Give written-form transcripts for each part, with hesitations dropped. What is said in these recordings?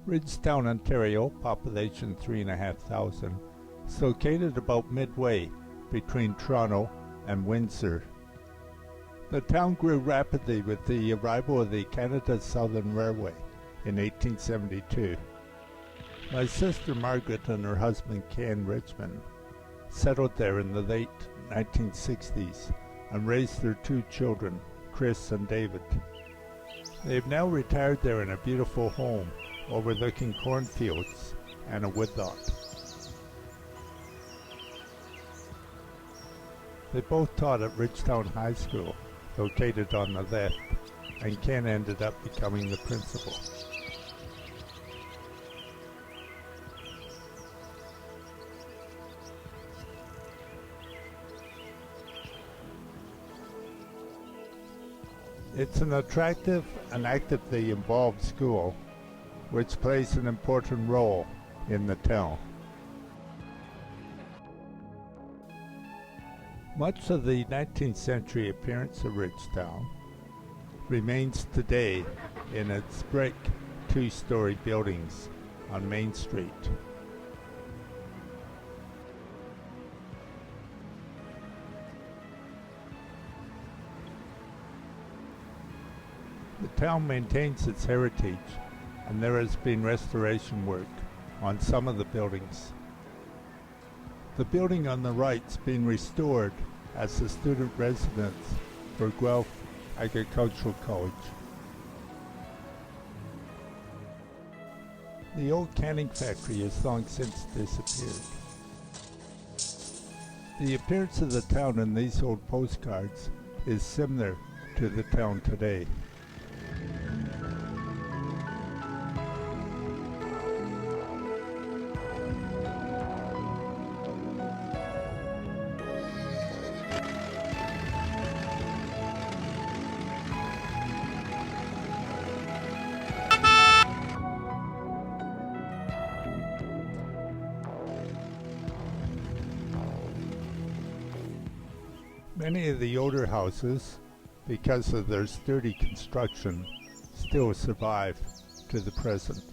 Ridgetown, Ontario, population 3,500, is located about midway between Toronto and Windsor. The town grew rapidly with the arrival of the Canada Southern Railway in 1872. My sister Margaret and her husband Ken Richmond settled there in the late 1960s and raised their two children, Chris and David. They have now retired there in a beautiful home overlooking cornfields and a woodlot. They both taught at Ridgetown High School, located on the left, and Ken ended up becoming the principal. It's an attractive and actively involved school, which plays an important role in the town. Much of the 19th century appearance of Ridgetown remains today in its brick two-story buildings on Main Street. The town maintains its heritage, and there has been restoration work on some of the buildings. The building on the right's been restored as the student residence for Guelph Agricultural College. The old canning factory has long since disappeared. The appearance of the town in these old postcards is similar to the town today. Many of the older houses, because of their sturdy construction, still survive to the present.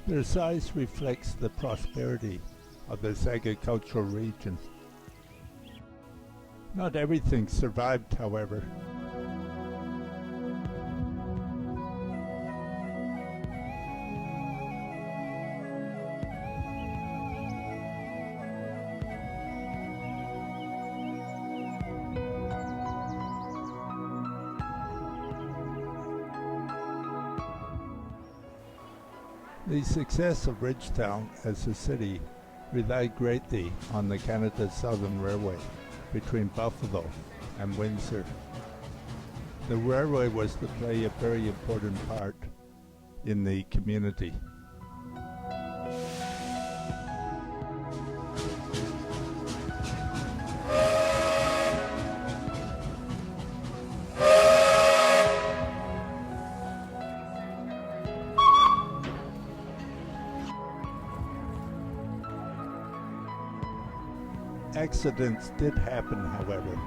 Their size reflects the prosperity of this agricultural region. Not everything survived, however. The success of Ridgetown as a city relied greatly on the Canada Southern Railway between Buffalo and Windsor. The railway was to play a very important part in the community. Accidents did happen, however.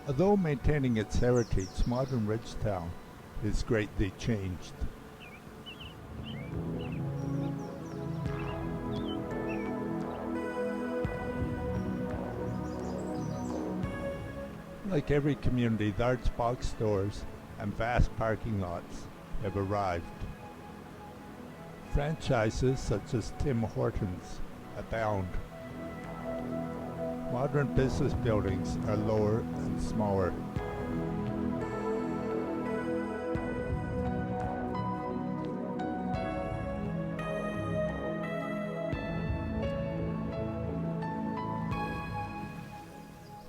Although maintaining its heritage, modern Ridgetown is greatly changed. Like every community, large box stores and vast parking lots have arrived. Franchises such as Tim Hortons abound. Modern business buildings are lower and smaller.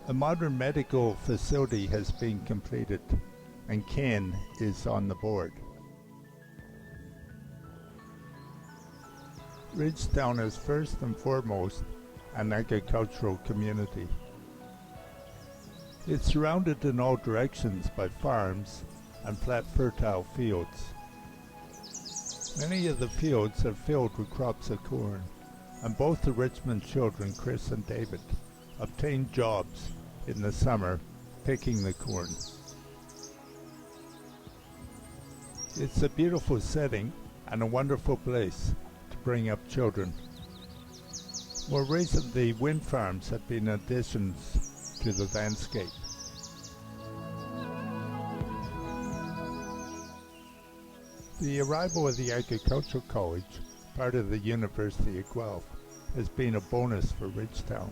A modern medical facility has been completed, and Ken is on the board. Ridgetown is first and foremost an agricultural community. It's surrounded in all directions by farms and flat fertile fields. Many of the fields are filled with crops of corn, and both the Richmond children, Chris and David, obtained jobs in the summer picking the corn. It's a beautiful setting and a wonderful place to bring up children. More recently, wind farms have been additions to the landscape. The arrival of the Agricultural College, part of the University of Guelph, has been a bonus for Ridgetown.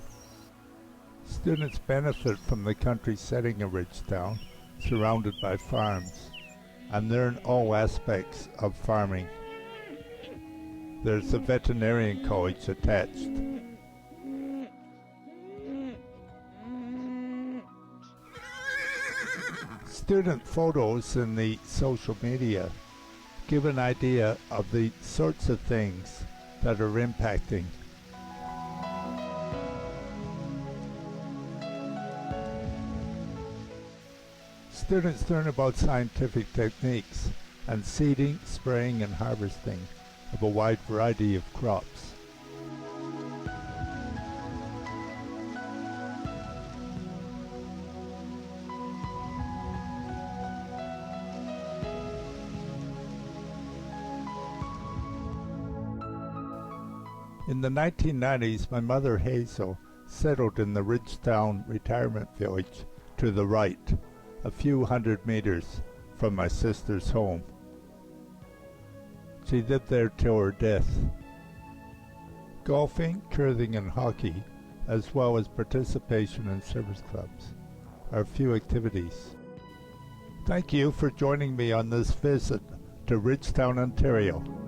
Students benefit from the country setting of Ridgetown, surrounded by farms, and learn all aspects of farming. There's a veterinarian college attached. Student photos in the social media give an idea of the sorts of things that are impacting. Students learn about scientific techniques and seeding, spraying, and harvesting of a wide variety of crops. In the 1990s, my mother Hazel settled in the Ridgetown retirement village to the right, a few hundred meters from my sister's home. She lived there till her death. Golfing, curling, and hockey, as well as participation in service clubs, are a few activities. Thank you for joining me on this visit to Ridgetown, Ontario.